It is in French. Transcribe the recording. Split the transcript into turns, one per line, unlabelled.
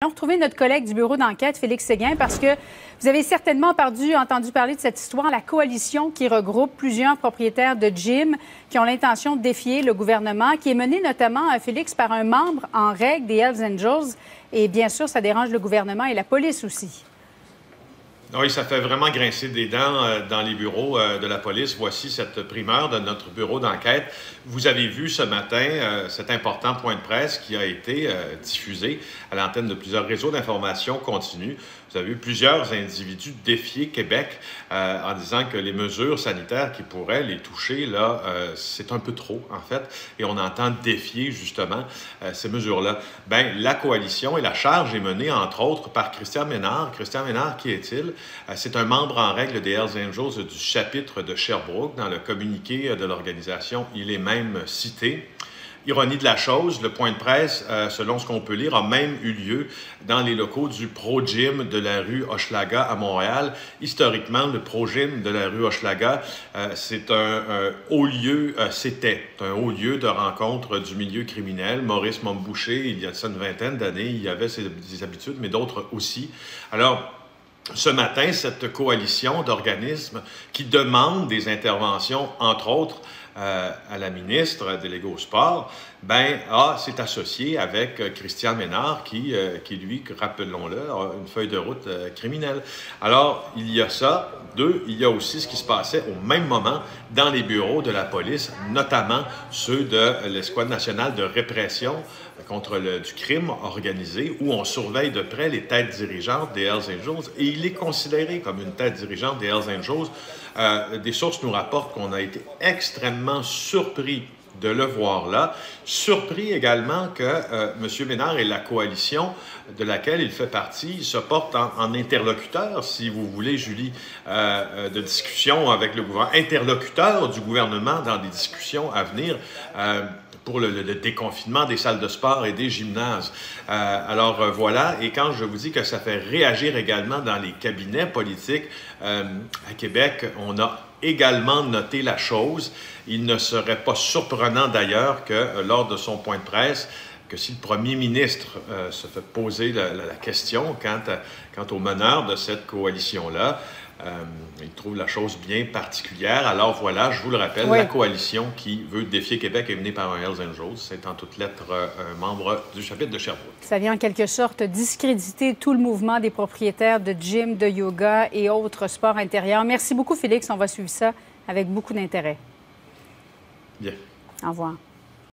allons retrouver notre collègue du bureau d'enquête, Félix Séguin, parce que vous avez certainement entendu parler de cette histoire, la coalition qui regroupe plusieurs propriétaires de gym qui ont l'intention de défier le gouvernement, qui est menée notamment, Félix, par un membre en règle des Hells Angels. Et bien sûr, ça dérange le gouvernement et la police aussi.
Oui, ça fait vraiment grincer des dents dans les bureaux de la police. Voici cette primeur de notre bureau d'enquête. Vous avez vu ce matin cet important point de presse qui a été diffusé à l'antenne de plusieurs réseaux d'information continue. Vous avez vu plusieurs individus défier Québec en disant que les mesures sanitaires qui pourraient les toucher, là, c'est un peu trop, en fait. Et on entend défier, justement, ces mesures-là. Bien, la coalition et la charge est menée, entre autres, par Christian Ménard. Christian Ménard, qui est-il? C'est un membre en règle des Hells Angels du chapitre de Sherbrooke. Dans le communiqué de l'organisation, il est même cité. Ironie de la chose, le point de presse, selon ce qu'on peut lire, a même eu lieu dans les locaux du Pro Gym de la rue Hochelaga à Montréal. Historiquement, le Pro Gym de la rue Hochelaga, c'est un haut lieu, c'était un haut lieu de rencontre du milieu criminel. Maurice Momboucher, il y a de ça une vingtaine d'années, il y avait ses habitudes, mais d'autres aussi. Alors, ce matin, cette coalition d'organismes qui demandent des interventions, entre autres, à la ministre déléguée au sport, s'est associé avec Christian Ménard qui lui, rappelons-le, a une feuille de route criminelle. Alors, il y a ça. Deux, il y a aussi ce qui se passait au même moment dans les bureaux de la police, notamment ceux de l'Escouade nationale de répression contre du crime organisé, où on surveille de près les têtes dirigeantes des Hells Angels, et il est considéré comme une tête dirigeante des Hells Angels. Des sources nous rapportent qu'on a été extrêmement surpris de le voir là. Surpris également que M. Ménard et la coalition de laquelle il fait partie se portent en interlocuteur, si vous voulez, Julie, de discussion avec le gouvernement, interlocuteur du gouvernement dans des discussions à venir pour le déconfinement des salles de sport et des gymnases. Voilà, et quand je vous dis que ça fait réagir également dans les cabinets politiques à Québec, on a également noté la chose. Il ne serait pas surprenant d'ailleurs que lors de son point de presse, que si le premier ministre se fait poser la question quant aux meneurs de cette coalition-là, il trouve la chose bien particulière. Alors voilà, je vous le rappelle, la coalition qui veut défier Québec est menée par un Hells Angels. C'est en toutes lettres un membre du chapitre de Sherbrooke.
Ça vient en quelque sorte discréditer tout le mouvement des propriétaires de gym, de yoga et autres sports intérieurs. Merci beaucoup, Félix. On va suivre ça avec beaucoup d'intérêt.
Bien.
Au revoir.